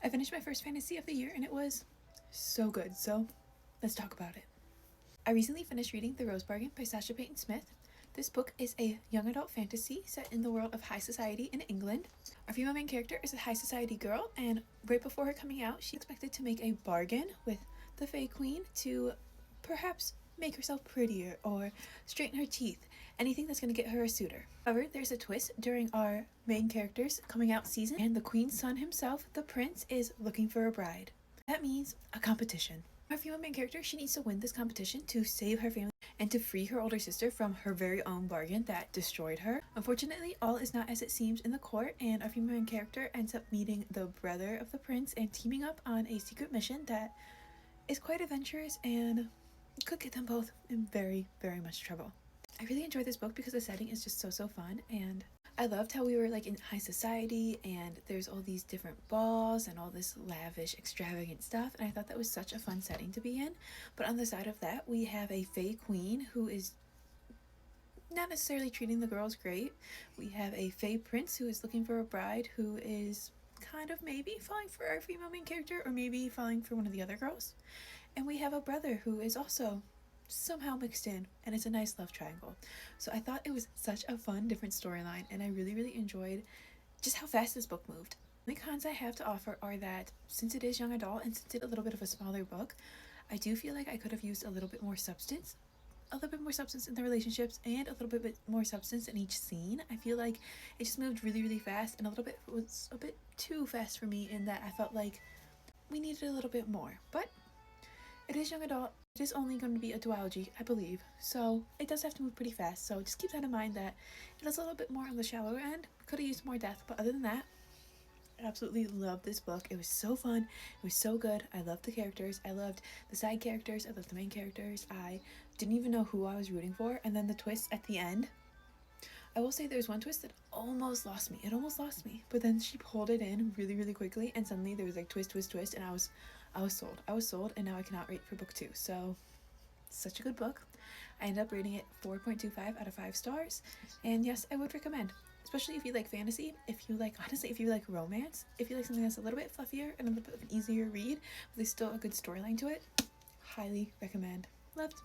I finished my first fantasy of the year and it was so good, so let's talk about it. I recently finished reading The Rose Bargain by Sasha Payton Smith. This book is a young adult fantasy set in the world of high society in England. Our female main character is a high society girl, and right before her coming out, she expected to make a bargain with the Fae Queen to perhaps make herself prettier or straighten her teeth, anything that's going to get her a suitor. However, there's a twist during our main character's coming out season, and the queen's son himself, the prince, is looking for a bride. That means a competition. Our female main character, she needs to win this competition to save her family and to free her older sister from her very own bargain that destroyed her. Unfortunately, all is not as it seems in the court, and our female main character ends up meeting the brother of the prince and teaming up on a secret mission that is quite adventurous and could get them both in very, very much trouble. I really enjoyed this book because the setting is just so fun, and I loved how we were like in high society and there's all these different balls and all this lavish, extravagant stuff, and I thought that was such a fun setting to be in. But on the side of that, we have a Fae Queen who is not necessarily treating the girls great. We have a Fae Prince who is looking for a bride who is kind of maybe falling for our female main character or maybe falling for one of the other girls. And we have a brother who is also somehow mixed in, and it's a nice love triangle. So I thought it was such a fun, different storyline, and I really enjoyed just how fast this book moved. The cons I have to offer are that since it is young adult and since it's a little bit of a smaller book, I do feel like I could have used a little bit more substance in the relationships and a little bit more substance in each scene. I feel like it just moved really fast, and it was a bit too fast for me in that I felt like we needed a little bit more. But it is young adult. It is only going to be a duology, I believe, so it does have to move pretty fast, so just keep that in mind that it is a little bit more on the shallower end. Could have used more depth, but other than that, I absolutely loved this book. It was so fun. It was so good. I loved the characters. I loved the side characters. I loved the main characters. I didn't even know who I was rooting for, and then the twist at the end. I will say there's one twist that almost lost me. It almost lost me, but then she pulled it in really quickly, and suddenly there was like twist, and I was sold. I was sold, and now I cannot wait for book 2. So, such a good book. I ended up rating it 4.25 out of 5 stars, and yes, I would recommend. Especially if you like fantasy, if you like romance, if you like something that's a little bit fluffier and a little bit of an easier read, but there's still a good storyline to it, highly recommend. Loved.